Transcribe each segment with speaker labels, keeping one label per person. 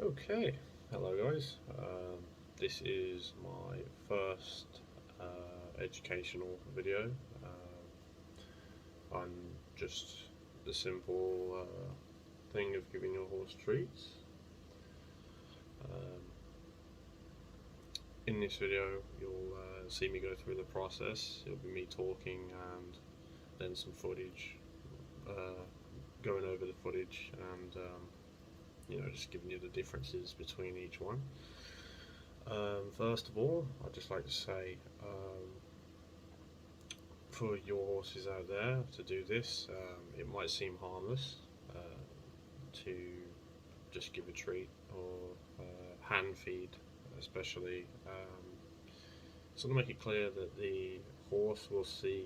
Speaker 1: Okay, hello guys. This is my first educational video on just the simple thing of giving your horse treats. Um, in this video, you'll see me go through the process. It'll be me talking and then some footage, going over the footage and just giving you the differences between each one. First of all, I'd just like to say, for your horses out there to do this, it might seem harmless to just give a treat or hand feed, especially. So to make it clear that the horse will see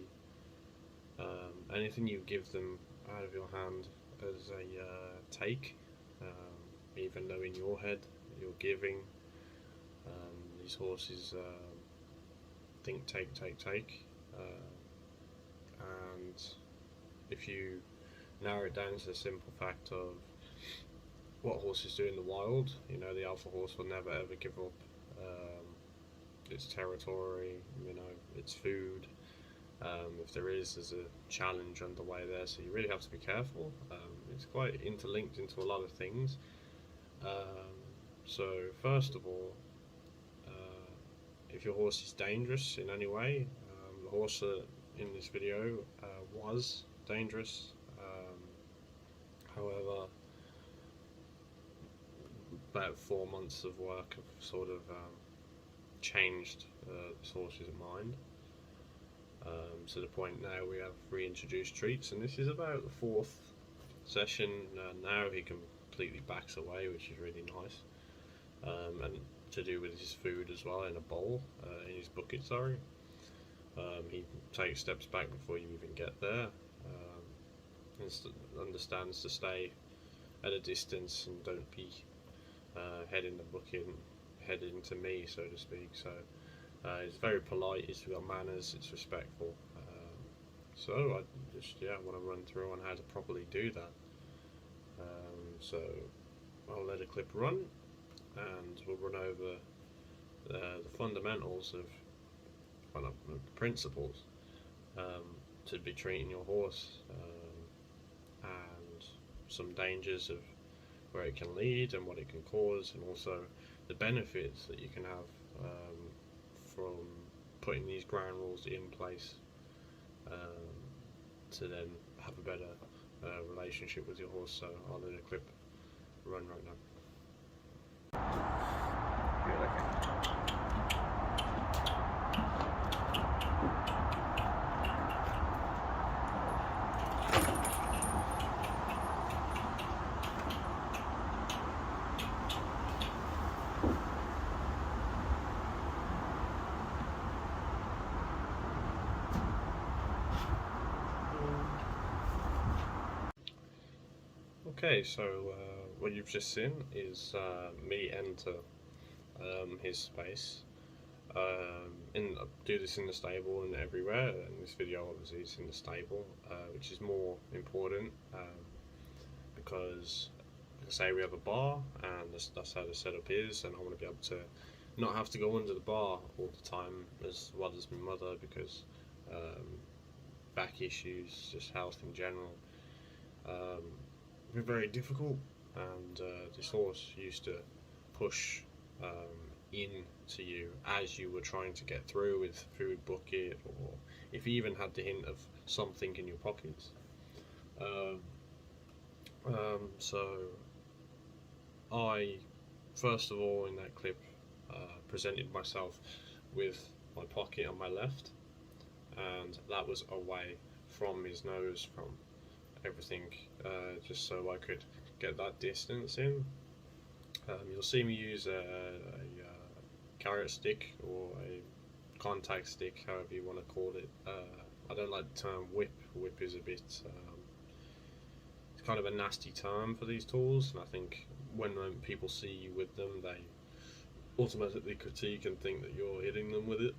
Speaker 1: anything you give them out of your hand as a take, even though in your head you're giving. These horses think take, take, take, and if you narrow it down to the simple fact of what horses do in the wild, the alpha horse will never ever give up its territory, its food. If there's a challenge underway there, so you really have to be careful. It's quite interlinked into a lot of things. So first of all, if your horse is dangerous in any way, the horse in this video was dangerous. However, about 4 months of work have sort of changed this horse's mind. To the point now we have reintroduced treats, and this is about the fourth session. Now he completely backs away, which is really nice. And to do with his food as well, in a bowl, in his bucket, sorry. He takes steps back before you even get there. Understands to stay at a distance and don't be heading the bucket, heading to me, so to speak. So it's very polite, it's got manners, it's respectful. So I just want to run through on how to properly do that. So I'll let a clip run, and we'll run over the fundamentals of the principles to be treating your horse, and some dangers of where it can lead and what it can cause, and also the benefits that you can have from putting these ground rules in place to then have a better relationship with your horse. So I'll let a clip run right now. Okay, so what you've just seen is me enter his space. Do this in the stable and everywhere. In this video, obviously, it's in the stable, which is more important because, like I say, we have a bar, and that's how the setup is. And I want to be able to not have to go under the bar all the time, as well as my mother, because back issues, just health in general. Been very difficult, and this horse used to push in to you as you were trying to get through with food bucket, or if you even had the hint of something in your pockets. So I, first of all, in that clip, presented myself with my pocket on my left, and that was away from his nose, from everything, just so I could get that distance in. You'll see me use a carrot stick, or a contact stick, however you want to call it. I don't like the term whip. Whip is a bit, it's kind of a nasty term for these tools, and I think when people see you with them, they automatically critique and think that you're hitting them with it.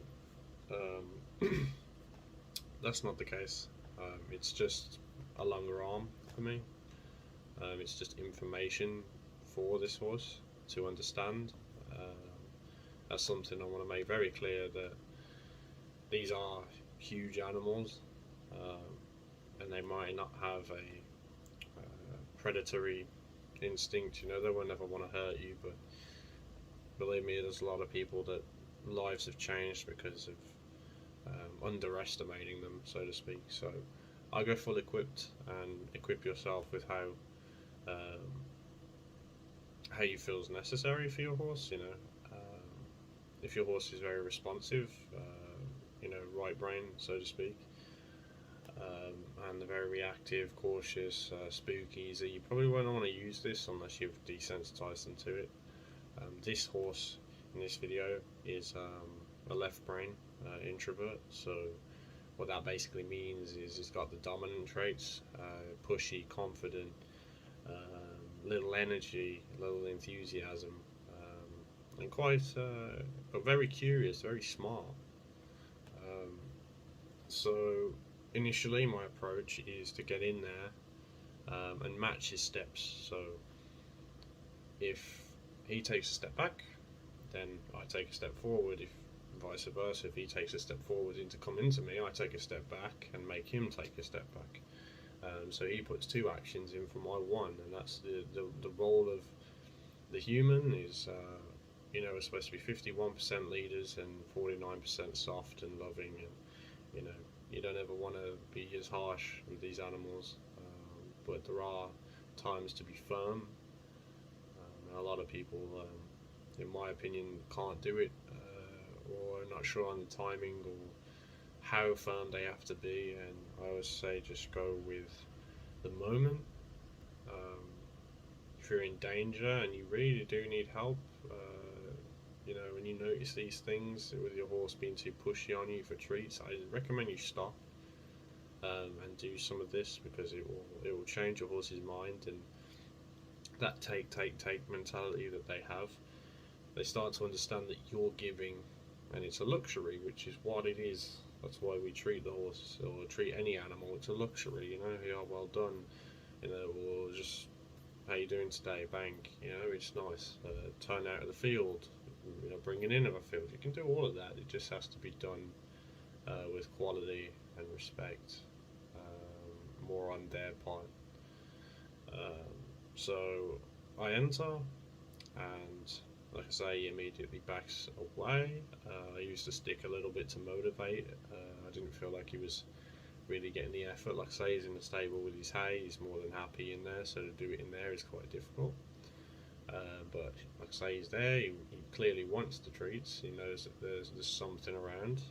Speaker 1: That's not the case. It's just a longer arm for me. It's just information for this horse. to understand. That's something I want to make very clear, that these are huge animals, and they might not have a predatory instinct. You know, they will never want to hurt you, but believe me, there's a lot of people that lives have changed because of underestimating them, so to speak. So I go full equipped, and equip yourself with um, how you feel is necessary for your horse. You know, if your horse is very responsive, right brain, so to speak, and they're very reactive, cautious, spook easy, you probably won't want to use this unless you've desensitized them to it. This horse in this video is a left brain introvert, so what that basically means is he's got the dominant traits: pushy, confident, little energy, little enthusiasm, and quite, but very curious, very smart. So initially, my approach is to get in there and match his steps. So if he takes a step back, then I take a step forward. If vice versa, if he takes a step forward to come into me, I take a step back and make him take a step back. So he puts two actions in for my one, and that's the role of the human is, we're supposed to be 51% leaders and 49% soft and loving, and you don't ever want to be as harsh with these animals, but there are times to be firm. A lot of people, in my opinion, can't do it, or are not sure on the timing or how firm they have to be, and I always say just go with the moment. If you're in danger and you really do need help, when you notice these things with your horse being too pushy on you for treats, I recommend you stop and do some of this, because it will change your horse's mind. And that take mentality that they have, they start to understand that you're giving, and it's a luxury, which is what it is. That's why we treat the horse, or treat any animal. It's a luxury, yeah, well done, or just, how you doing today, bang, it's nice. Turn out of the field, bringing in of a field, you can do all of that. It just has to be done with quality and respect, more on their part. So I enter, and like I say, he immediately backs away. I used to stick a little bit to motivate. I didn't feel like he was really getting the effort. Like I say, he's in the stable with his hay, he's more than happy in there, so to do it in there is quite difficult. But like I say, he's there, he clearly wants the treats, he knows that there's something around,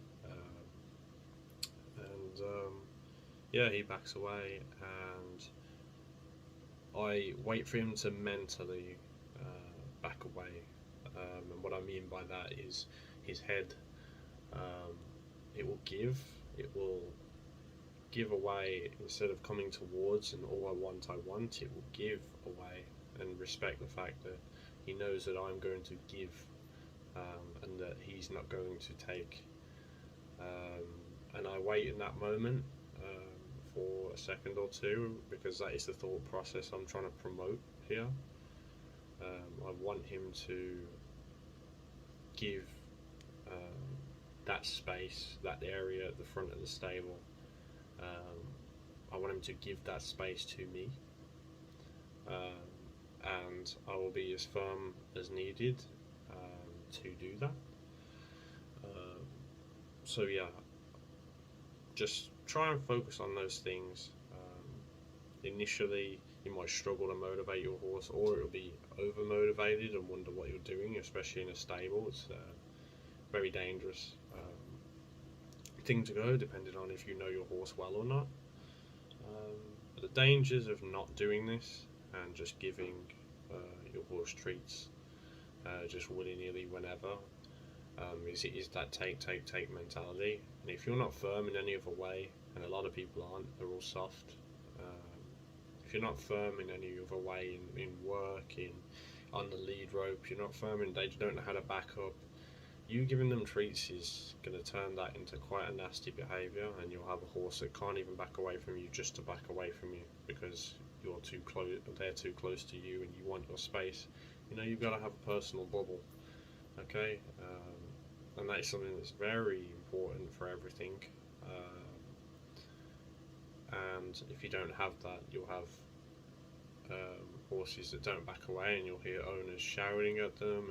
Speaker 1: yeah, he backs away, and I wait for him to mentally back away. And what I mean by that is his head, it will give away instead of coming towards, and all I want, it will give away, and respect the fact that he knows that I'm going to give, and that he's not going to take. And I wait in that moment for a second or two, because that is the thought process I'm trying to promote here. I want him to give that space, that area at the front of the stable. I want him to give that space to me, and I will be as firm as needed to do that. So yeah, just try and focus on those things. Initially, you might struggle to motivate your horse, or it'll be over motivated and wonder what you're doing, especially in a stable. It's very dangerous thing to go, depending on if you know your horse well or not. The dangers of not doing this and just giving your horse treats just willy-nilly whenever is that take mentality. And if you're not firm in any other way, and a lot of people aren't, they're all soft. If you're not firm in any other way, in work, on the lead rope, you're not firm, and they don't know how to back up, you giving them treats is going to turn that into quite a nasty behaviour, and you'll have a horse that can't even back away from you just to back away from you, because you're too close, they're too close to you, and you want your space. You know, you've got to have a personal bubble, okay? And that is something that's very important for everything. And if you don't have that, you'll have horses that don't back away, and you'll hear owners shouting at them,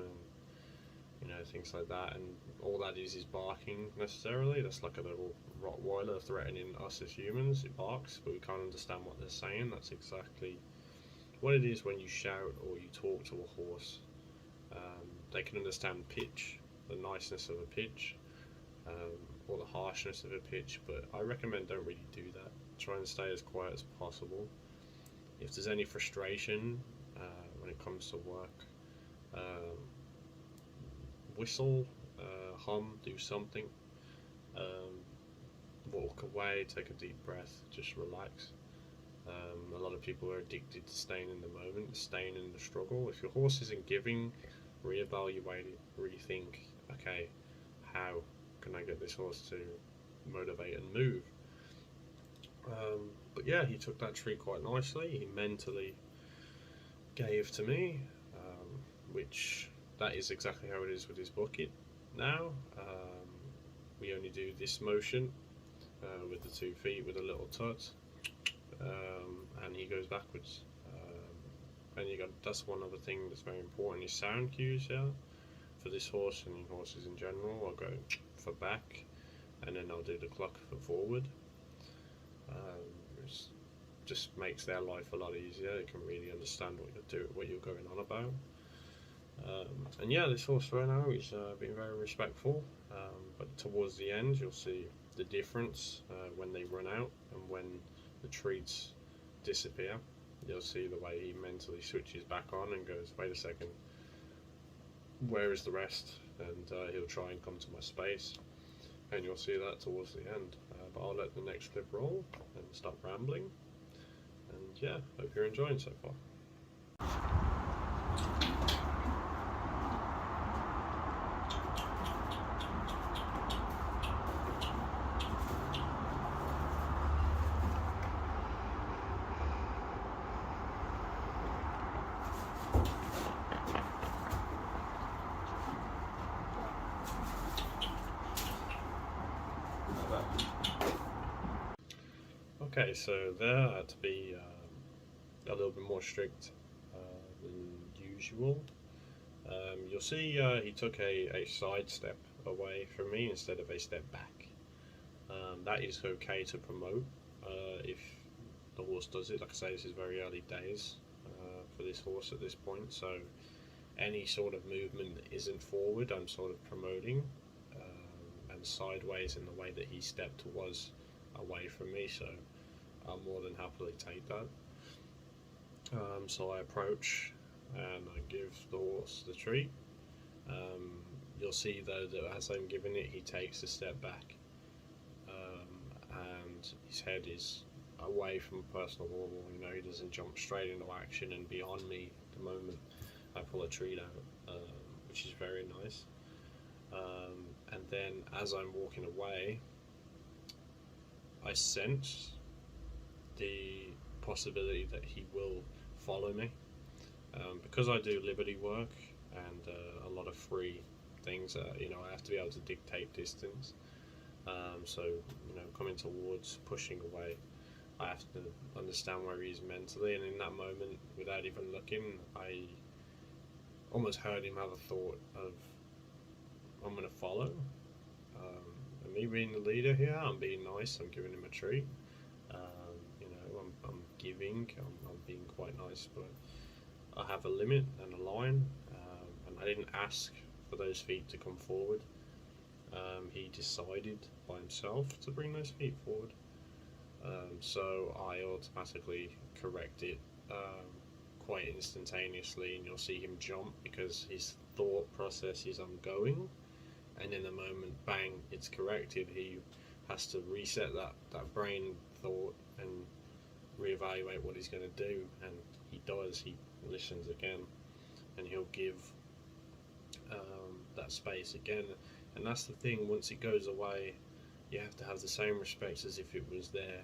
Speaker 1: and things like that. And all that is barking necessarily. That's like a little Rottweiler threatening us as humans. It barks, but we can't understand what they're saying. That's exactly what it is when you shout or you talk to a horse. They can understand pitch, the niceness of a pitch, or the harshness of a pitch, but I recommend don't really do that. Try and stay as quiet as possible. If there's any frustration when it comes to work, whistle, hum, do something. Walk away, take a deep breath, just relax. A lot of people are addicted to staying in the moment, staying in the struggle. If your horse isn't giving, reevaluate it, rethink, okay, how can I get this horse to motivate and move? But yeah, he took that treat quite nicely. He mentally gave to me, which that is exactly how it is with his bucket now. We only do this motion with the 2 feet with a little tut, and he goes backwards. And that's one other thing that's very important is sound cues. Yeah, for this horse and horses in general, I'll go for back, and then I'll do the cluck for forward. It just makes their life a lot easier. They can really understand what you're going on about. And yeah, this horse right now is being very respectful, but towards the end you'll see the difference when they run out and when the treats disappear. You'll see the way he mentally switches back on and goes, wait a second, where is the rest? And he'll try and come to my space, and you'll see that towards the end. But I'll let the next clip roll and stop rambling, and yeah, hope you're enjoying so far. Okay, so there I had to be a little bit more strict than usual. You'll see he took a side step away from me instead of a step back. That is okay to promote if the horse does it. Like I say, this is very early days for this horse at this point, so any sort of movement that isn't forward I'm sort of promoting, and sideways in the way that he stepped was away from me, so I'll more than happily take that. So I approach and I give the horse the treat. You'll see though that as I'm giving it, he takes a step back, and his head is away from personal normal. He doesn't jump straight into action and beyond me the moment I pull a treat out, which is very nice. And then as I'm walking away, I sense the possibility that he will follow me, because I do liberty work and a lot of free things. I have to be able to dictate distance. So coming towards, pushing away, I have to understand where he is mentally, and in that moment, without even looking, I almost heard him have a thought of, I'm going to follow. And me being the leader here, I'm being nice, I'm giving him a treat. I'm giving, I'm being quite nice, but I have a limit and a line, and I didn't ask for those feet to come forward. He decided by himself to bring those feet forward, so I automatically correct it quite instantaneously, and you'll see him jump because his thought process is I'm going, and in the moment, bang, it's corrected. He has to reset that brain thought and reevaluate what he's going to do, and he does. He listens again, and he'll give that space again. And that's the thing, once it goes away, you have to have the same respect as if it was there,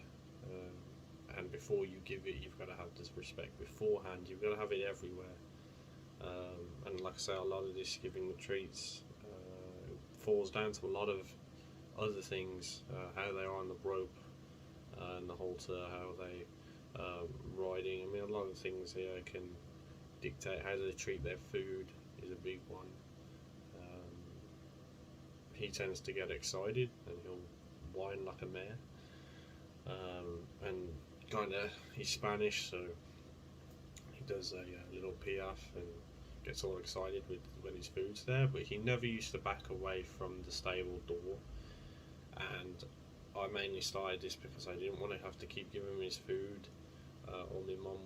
Speaker 1: and before you give it, you've got to have this respect beforehand. You've got to have it everywhere. like I say, a lot of this giving the treats falls down to a lot of other things, how they are on the rope and the halter, how they riding. I mean, a lot of things here can dictate how they treat their food is a big one. He tends to get excited and he'll whine like a mare, and kind of he's Spanish, so he does a little piaffe and gets all excited when his food's there, but he never used to back away from the stable door. And I mainly started this because I didn't want to have to keep giving him his food or my mum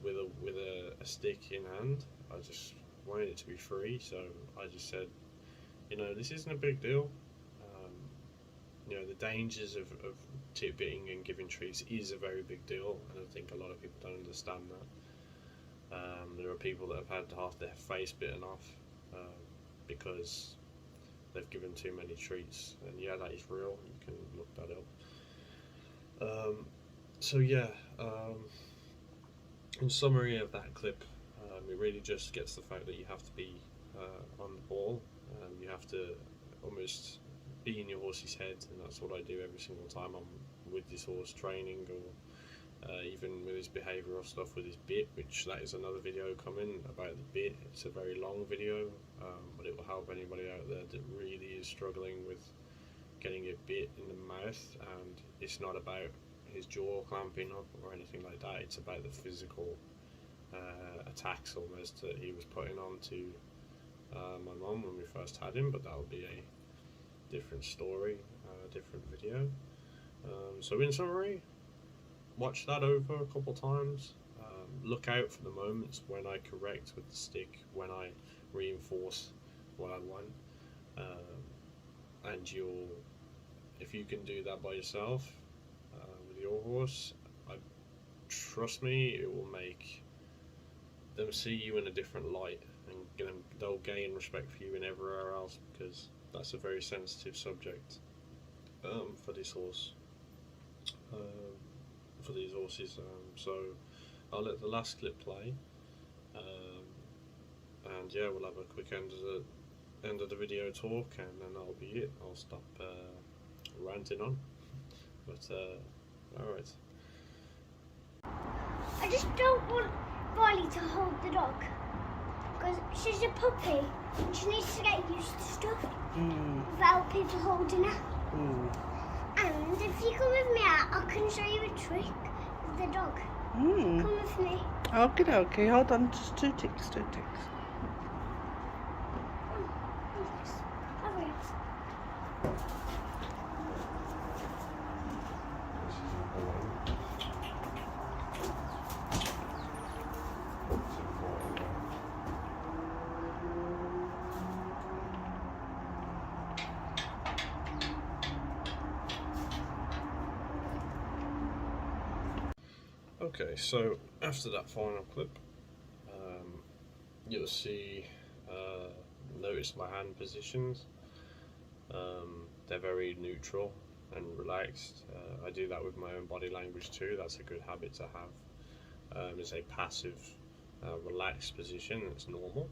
Speaker 1: with a stick in hand. I just wanted it to be free, so I just said, you know, this isn't a big deal. You know, the dangers of tit-bitting and giving treats is a very big deal, and I think a lot of people don't understand that. There are people that have had half their face bitten off because they've given too many treats, and yeah, that is real. You can look that up. So yeah, in summary of that clip, it really just gets the fact that you have to be on the ball. You have to almost be in your horse's head, and that's what I do every single time I'm with this horse training, or even with his behavioural stuff with his bit, which that is another video coming about the bit. It's a very long video, but it will help anybody out there that really is struggling with getting a bit in the mouth. And it's not about his jaw clamping up or anything like that, it's about the physical attacks almost that he was putting on to my mum when we first had him, but that will be a different story, different video. So in summary, watch that over a couple times. Look out for the moments when I correct with the stick, when I reinforce what I want, and if you can do that by yourself with your horse, trust me, it will make them see you in a different light, and they'll gain respect for you and everywhere else, because that's a very sensitive subject for this horse, for these horses. So I'll let the last clip play, and yeah, we'll have a quick end of the video talk, and then that'll be it. I'll stop ranting on. But alright.
Speaker 2: I just don't want Riley to hold the dog, because she's a puppy and she needs to get used to stuff without people holding her. And if you come with me, I can show you a trick with the dog. Come with me.
Speaker 3: Okay, hold on, just two ticks.
Speaker 2: Hurry.
Speaker 1: Okay, so after that final clip, you'll see, notice my hand positions. They're very neutral and relaxed. I do that with my own body language too. That's a good habit to have. It's a passive, relaxed position that's normal,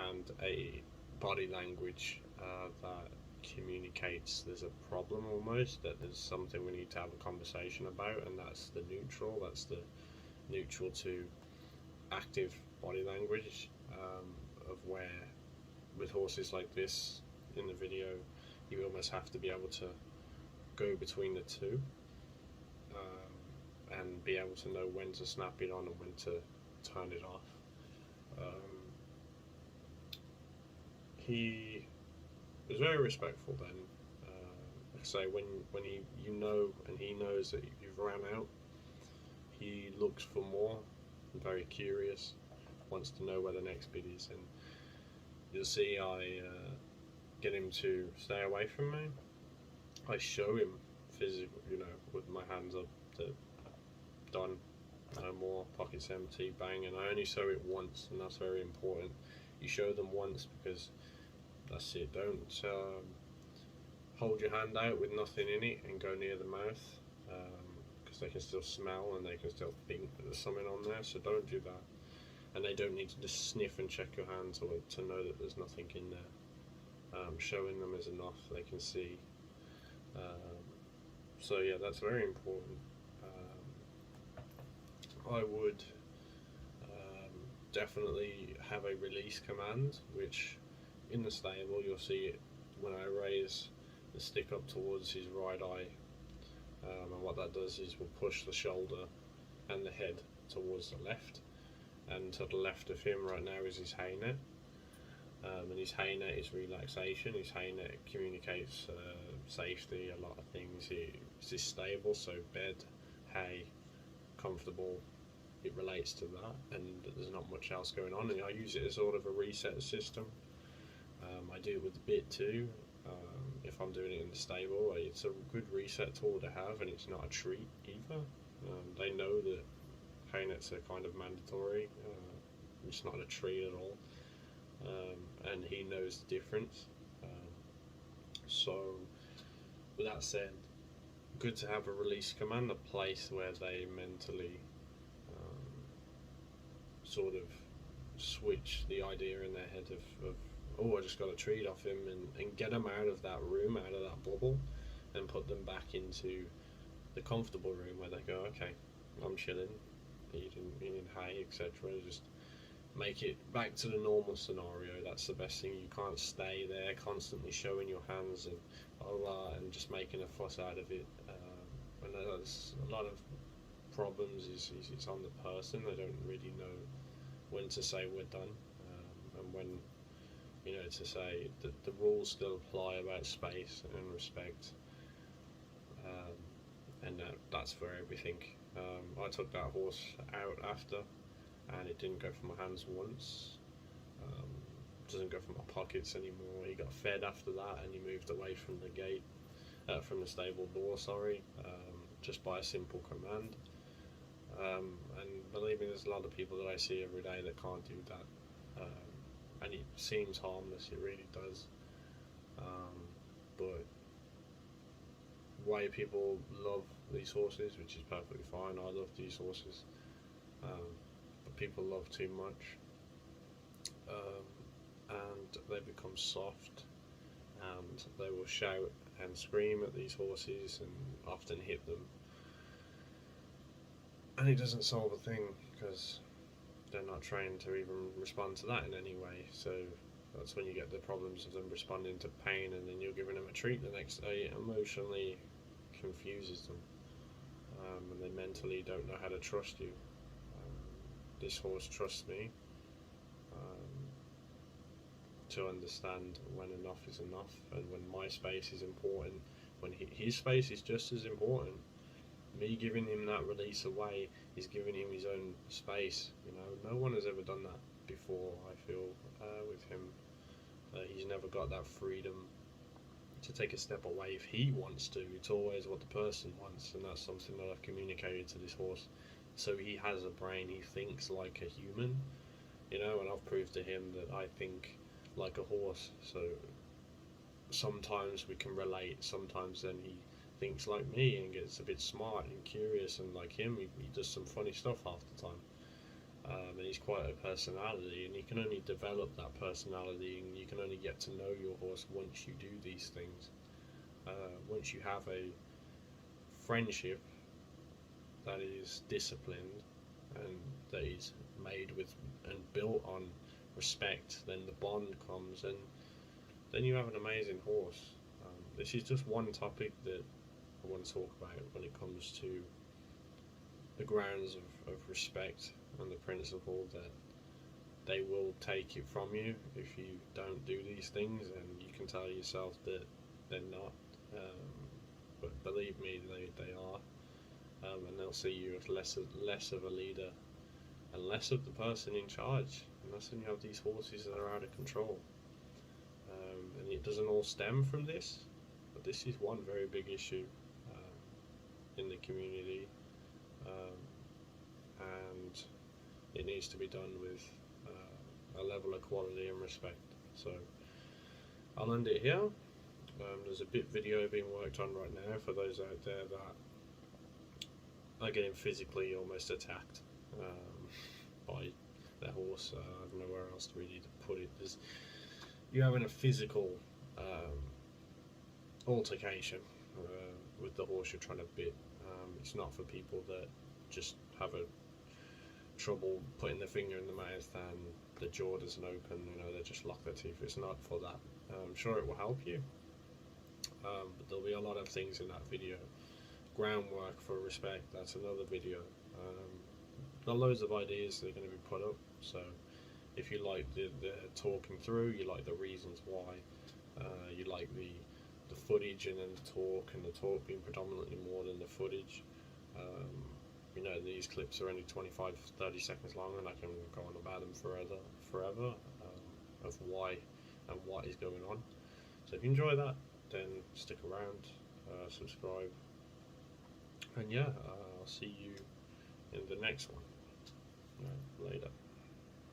Speaker 1: and a body language that communicates there's a problem almost, that there's something we need to have a conversation about, and that's the neutral. That's the neutral to active body language, of where with horses like this in the video you almost have to be able to go between the two, and be able to know when to snap it on and when to turn it off. He was very respectful then. Like I say, when you know and he knows that you've ran out, he looks for more, very curious, wants to know where the next bit is, and you'll see I get him to stay away from me. I show him physically, with my hands up, that done, no more, pockets empty, bang, and I only show it once, and that's very important. You show them once because that's it. Don't hold your hand out with nothing in it and go near the mouth, because they can still smell and they can still think that there's something on there, so don't do that. and they don't need to just sniff and check your hand to know that there's nothing in there. Showing them is enough, they can see. So yeah, that's very important. I would definitely have a release command, which in the stable you'll see it when I raise the stick up towards his right eye, and what that does is we'll push the shoulder and the head towards the left, and to the left of him right now is his hay net, and his hay net is relaxation. His hay net communicates safety, a lot of things. It's stable, so bed, hay, comfortable, it relates to that, and there's not much else going on, and I use it as sort of a reset system. I do it with the bit too. If I'm doing it in the stable, it's a good reset tool to have, and it's not a treat either. They know that hay nets are kind of mandatory. It's not a treat at all, and he knows the difference. So with that said, good to have a release command, a place where they mentally sort of switch the idea in their head of oh, I just got a treat off him, and get them out of that room, out of that bubble, and put them back into the comfortable room where they go, okay, I'm chilling, eating hay, etc. Just make it back to the normal scenario. That's the best thing. You can't stay there constantly showing your hands and and just making a fuss out of it. And there's a lot of problems is it's on the person. They don't really know when to say we're done, and when, you know, to say that the rules still apply about space and respect, and that's for everything. I took that horse out after, and it didn't go from my hands once. Doesn't go from my pockets anymore. He got fed after that, and he moved away from the gate, from the stable door, sorry, just by a simple command. And believe me, there's a lot of people that I see every day that can't do that. And it seems harmless, it really does. But why people love these horses, which is perfectly fine, I love these horses, but people love too much, and they become soft, and they will shout and scream at these horses and often hit them, and it doesn't solve a thing because they're not trained to even respond to that in any way. So that's when you get the problems of them responding to pain, and then you're giving them a treat the next day. It emotionally confuses them, and they mentally don't know how to trust you. This horse trusts me to understand when enough is enough, and when my space is important, when his space is just as important. Me giving him that release away is giving him his own space. You know, no one has ever done that before, I feel, with him. He's never got that freedom to take a step away if he wants to. It's always what the person wants, and that's something that I've communicated to this horse. So he has a brain, he thinks like a human, you know, and I've proved to him that I think like a horse. So sometimes we can relate, sometimes then he thinks like me and gets a bit smart and curious, and like him, he does some funny stuff half the time. And he's quite a personality, and you can only develop that personality, and you can only get to know your horse once you do these things. Once you have a friendship that is disciplined and that is made with and built on respect, then the bond comes, and then you have an amazing horse. This is just one topic that I want to talk about when it comes to the grounds of respect and the principle that they will take it from you if you don't do these things, and you can tell yourself that they're not, but believe me, they are, and they'll see you as less of a leader and less of the person in charge, and that's when you have these horses that are out of control. And it doesn't all stem from this, but this is one very big issue in the community, and it needs to be done with a level of quality and respect. So I'll end it here. There's a video being worked on right now for those out there that are getting physically almost attacked by their horse. I don't know where else to really put it. You're having a physical altercation with the horse you're trying to bit. It's not for people that just have a trouble putting their finger in the mouth and the jaw doesn't open, they just lock their teeth. It's not for that. I'm sure it will help you, but there'll be a lot of things in that video. Groundwork for respect, that's another video. Got loads of ideas that are going to be put up, so if you like the talking through, you like the reasons why, you like the footage and then the talk being predominantly more than the footage. These clips are only 25-30 seconds long, and I can go on about them forever, of why and what is going on. So if you enjoy that, then stick around, subscribe, and yeah, I'll see you in the next one. Later.